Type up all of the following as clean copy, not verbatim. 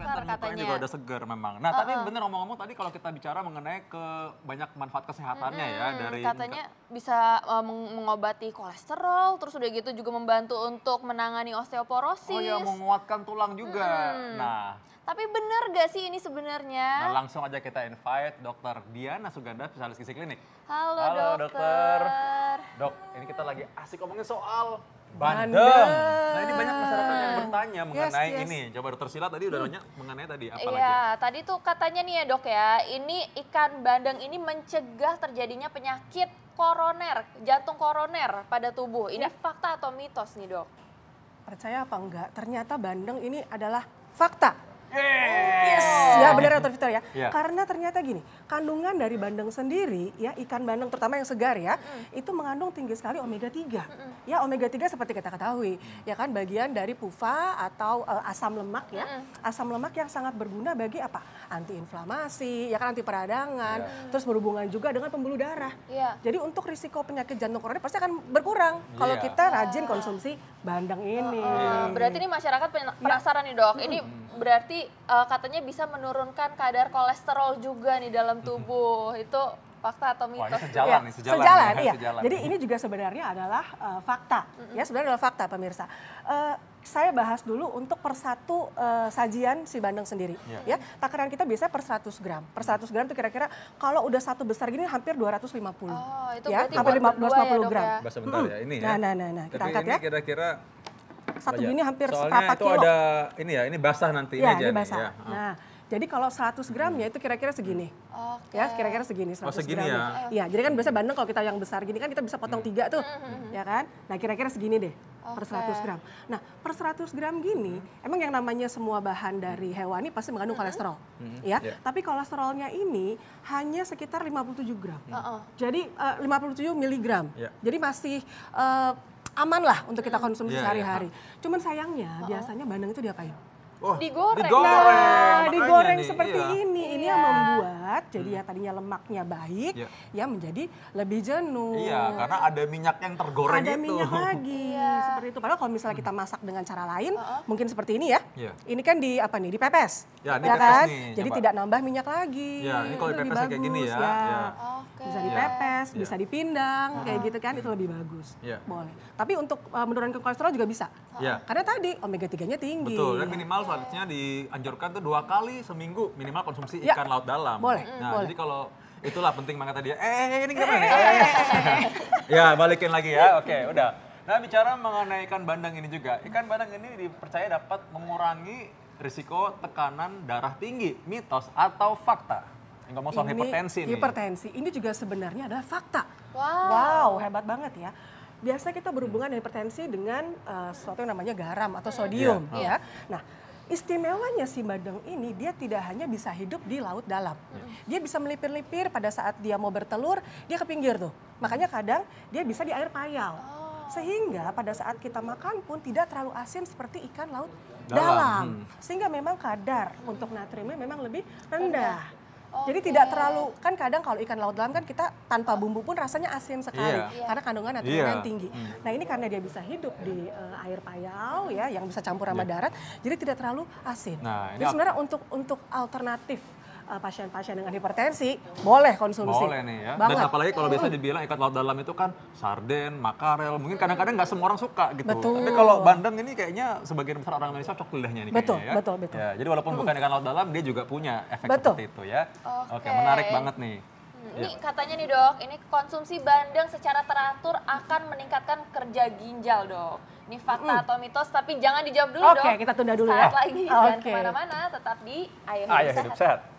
dan mukanya juga udah seger memang. Nah, tapi bener ngomong-ngomong tadi kalau kita bicara mengenai banyak manfaat kesehatannya ya dari katanya bisa mengobati kolesterol, terus udah gitu juga membantu untuk menangani osteoporosis. Oh ya, menguatkan tulang juga. Nah, tapi bener gak sih ini sebenarnya? nah langsung aja kita invite Dokter Diana Suganda, spesialis gizi klinik. Halo dokter. Dok, ini kita lagi asik ngomongin soal bandeng. Nah, ini banyak masyarakat yang bertanya mengenai ini. Coba Dokter Sila tadi udah nanya mengenai tadi apa lagi? Iya, tadi tuh katanya nih ya dok ya, ini ikan bandeng ini mencegah terjadinya penyakit koroner, jantung koroner pada tubuh. Ini fakta atau mitos nih dok? Percaya apa enggak, ternyata bandeng ini adalah fakta. Yes, ya benar Dr. Victor ya. Yeah. Karena ternyata gini, kandungan dari bandeng sendiri ya, ikan bandeng terutama yang segar ya, itu mengandung tinggi sekali omega 3. Ya omega 3 seperti kita ketahui, ya kan bagian dari PUFA atau asam lemak ya. Asam lemak yang sangat berguna bagi apa? Antiinflamasi, ya kan anti peradangan, terus berhubungan juga dengan pembuluh darah. Jadi untuk risiko penyakit jantung koroner pasti akan berkurang kalau kita rajin konsumsi bandeng ini. Berarti ini masyarakat penasaran nih dok, ini berarti katanya bisa menurunkan kadar kolesterol juga nih dalam tubuh. Itu fakta atau mitos? Wah, ini sejalan nih, sejalan, iya. Jadi ini juga sebenarnya adalah fakta. Ya, sebenarnya adalah fakta pemirsa. Saya bahas dulu untuk per satu sajian si bandeng sendiri. Ya, takaran kita biasanya per 100 gram. Per 100 gram itu kira-kira kalau udah satu besar gini hampir 250. Itu ya, berarti hampir 250 gram. Ya? Sebentar ya, ini ya. Nah, kita angkat ya. Kira-kira satu gini hampir seperempat kilo. Soalnya itu ada ini ya, ini basah nanti ya, ini aja ini basah. nih. Ya. Nah, jadi kalau 100 gramnya itu kira-kira segini. Ya, kira-kira segini 100 segini gram. Ya, jadi kan biasa bandeng kalau kita yang besar gini kan kita bisa potong 3 tuh. Ya kan? Nah, kira-kira segini deh. Per 100 gram. Nah, per 100 gram gini, emang yang namanya semua bahan dari hewani pasti mengandung kolesterol. Ya, tapi kolesterolnya ini hanya sekitar 57 gram. Jadi 57 miligram. Jadi masih aman lah untuk kita konsumsi sehari-hari. Cuman sayangnya biasanya bandeng itu diapain? Digoreng. Nah, digoreng seperti ini. Ini yang membuat jadi ya tadinya lemaknya baik, ya menjadi lebih jenuh. Iya, karena ada minyak yang tergoreng ada itu. minyak lagi, seperti itu. Padahal kalau misalnya kita masak dengan cara lain, mungkin seperti ini ya. Ini kan dipepes. Ya, ya kan? Jadi tidak nambah minyak lagi. Ya, ini kalau dipepes kayak gini ya. Bisa dipepes, bisa dipindang, kayak gitu kan, itu lebih bagus. Boleh. Tapi untuk menurunkan kolesterol juga bisa. Karena tadi omega 3-nya tinggi. Betul, dan minimal seharusnya dianjurkan tuh 2 kali seminggu minimal konsumsi ikan laut dalam. Boleh. Nah, jadi kalau itulah penting banget tadi ya. Ini gimana nih? Ya, balikin lagi ya. Oke, udah. Nah, bicara mengenai ikan bandeng ini juga. Ikan bandeng ini dipercaya dapat mengurangi risiko tekanan darah tinggi, mitos atau fakta? Ngomong soal hipertensi nih. Hipertensi, ini juga sebenarnya adalah fakta. Wow, hebat banget ya. Biasa kita berhubungan dengan hipertensi dengan sesuatu yang namanya garam atau sodium. Ya. Nah, istimewanya si bandeng ini dia tidak hanya bisa hidup di laut dalam. Dia bisa melipir-lipir pada saat dia mau bertelur, dia ke pinggir tuh. Makanya kadang dia bisa di air payau. Sehingga pada saat kita makan pun tidak terlalu asin seperti ikan laut dalam. Sehingga memang kadar untuk natriumnya memang lebih rendah. Jadi tidak terlalu, kan kadang kalau ikan laut dalam kan kita tanpa bumbu pun rasanya asin sekali. Karena kandungan natriumnya tinggi. Nah ini karena dia bisa hidup di air payau ya, yang bisa campur sama darat, jadi tidak terlalu asin. Jadi sebenarnya untuk alternatif pasien-pasien dengan hipertensi boleh konsumsi. Boleh nih ya. Dan apalagi kalau biasa dibilang ikan laut dalam itu kan sarden, makarel, mungkin kadang-kadang nggak semua orang suka gitu. Tapi kalau bandeng ini kayaknya sebagian besar orang Indonesia cocok lidahnya nih kayaknya ya. Betul. Ya, jadi walaupun bukan ikan laut dalam, dia juga punya efek seperti itu ya. Oke, menarik banget nih. Ini katanya nih dok, ini konsumsi bandeng secara teratur akan meningkatkan kerja ginjal dok. Ini fakta atau mitos, tapi jangan dijawab dulu dok. Oke, kita tunda dulu Saat lagi, jangan kemana-mana, tetap di Ayo Hidup Sehat.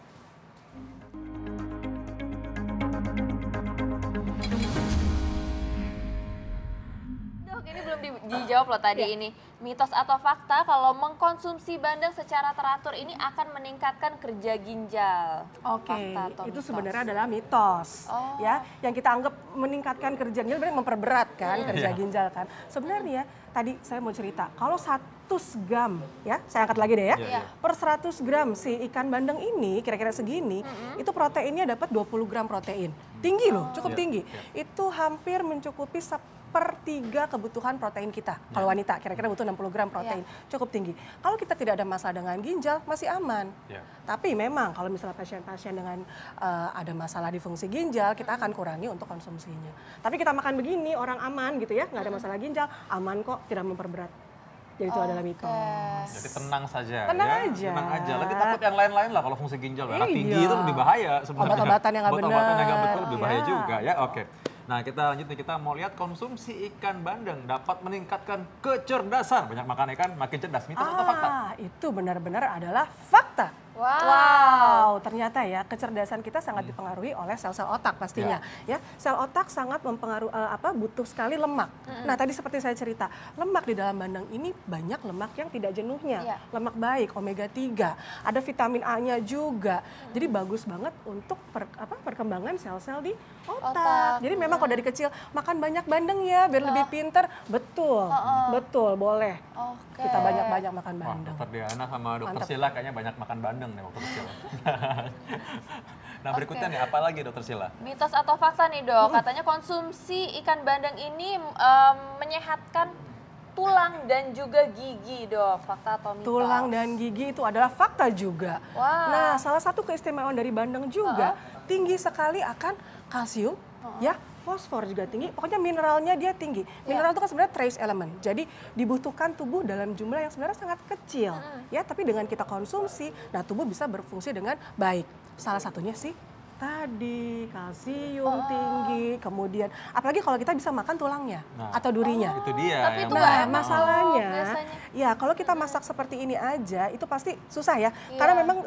Ini belum dijawab loh tadi ini. Mitos atau fakta kalau mengkonsumsi bandeng secara teratur ini akan meningkatkan kerja ginjal? Oke, itu sebenarnya adalah mitos. Ya, yang kita anggap meningkatkan kerja ginjal berarti memperberat kan kerja ginjal kan. Sebenarnya tadi saya mau cerita, kalau 100 gram ya, saya angkat lagi deh ya. Per 100 gram si ikan bandeng ini kira-kira segini, itu proteinnya dapat 20 gram protein. Tinggi loh, cukup tinggi. Itu hampir mencukupi 1/3 kebutuhan protein kita. Kalau wanita kira-kira butuh 60 gram protein, cukup tinggi. Kalau kita tidak ada masalah dengan ginjal, masih aman. Tapi memang kalau misalnya pasien-pasien dengan ada masalah di fungsi ginjal, kita akan kurangi untuk konsumsinya. Tapi kita makan begini, orang aman gitu ya, nggak ada masalah ginjal, aman kok, tidak memperberat. Jadi itu adalah mitos. Jadi tenang saja Tenang ya. aja. Tenang aja. Lebih takut yang lain-lain lah kalau fungsi ginjal. Darah tinggi itu lebih bahaya sebenarnya. Obat-obatan yang nggak benar. Obat-obatan yang nggak betul lebih bahaya juga ya. Oke. Nah kita lanjut nih, kita mau lihat konsumsi ikan bandeng dapat meningkatkan kecerdasan. Banyak makan ikan makin cerdas. Mitos atau fakta? Itu benar-benar adalah fakta. Ternyata ya kecerdasan kita sangat dipengaruhi oleh sel-sel otak pastinya. Ya, sel otak sangat mempengaruhi butuh sekali lemak. Nah, tadi seperti saya cerita, lemak di dalam bandeng ini banyak lemak yang tidak jenuhnya. Lemak baik, omega 3, ada vitamin A-nya juga. Jadi bagus banget untuk perkembangan sel-sel di otak. Jadi memang kalau dari kecil makan banyak bandeng ya biar lebih pinter. Betul. Betul, boleh. Kita banyak-banyak makan bandeng. Dokter Diana sama Dokter Sila kayaknya banyak makan bandeng nih waktu kecil. Nah berikutnya nih, apa lagi Dokter Sila? Mitos atau fakta nih Dok, katanya konsumsi ikan bandeng ini menyehatkan tulang dan juga gigi Dok, fakta atau mitos? Tulang dan gigi itu adalah fakta juga. Nah salah satu keistimewaan dari bandeng juga, tinggi sekali akan kalsium, ya, fosfor juga tinggi, pokoknya mineralnya dia tinggi. Mineral itu kan sebenarnya trace element, jadi dibutuhkan tubuh dalam jumlah yang sebenarnya sangat kecil. Ya, tapi dengan kita konsumsi, nah tubuh bisa berfungsi dengan baik. Salah satunya sih tadi kalsium tinggi, kemudian apalagi kalau kita bisa makan tulangnya atau durinya. Itu dia. Tapi itu Nah, masalahnya, biasanya. ya kalau kita masak seperti ini aja, itu pasti susah ya. Karena memang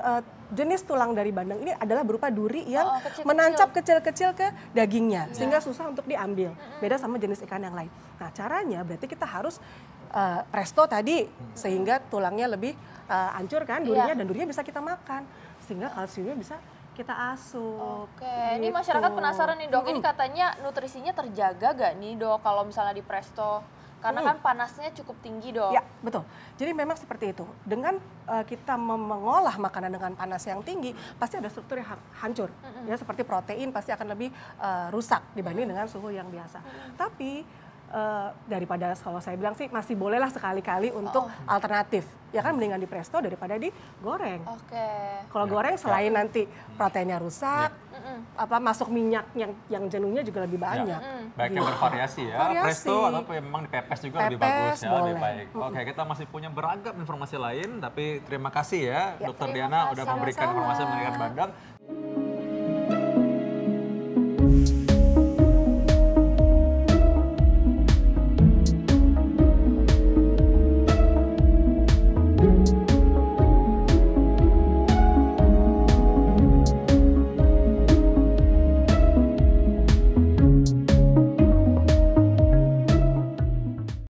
jenis tulang dari bandeng ini adalah berupa duri yang menancap kecil-kecil ke dagingnya, sehingga susah untuk diambil. Beda sama jenis ikan yang lain. Nah, caranya berarti kita harus presto tadi, sehingga tulangnya lebih hancur kan, durinya, dan durinya bisa kita makan, sehingga kalsiumnya bisa kita asup. Ini masyarakat penasaran nih Dok, ini katanya nutrisinya terjaga gak nih Dok kalau misalnya di presto? Karena kan panasnya cukup tinggi Dok. Ya, betul. Jadi memang seperti itu. Dengan kita mengolah makanan dengan panas yang tinggi, pasti ada struktur yang hancur. Ya, seperti protein pasti akan lebih rusak dibanding dengan suhu yang biasa. Tapi daripada, kalau saya bilang sih masih bolehlah sekali-kali untuk alternatif. Ya kan, mendingan di presto daripada digoreng. Kalau goreng selain nanti proteinnya rusak, masuk minyak yang jenuhnya juga lebih banyak. Baik yang bervariasi ya, presto atau memang dipepes juga lebih bagus ya, lebih baik. Oke, kita masih punya beragam informasi lain, tapi terima kasih ya Dokter Diana udah memberikan informasi mengenai bandeng.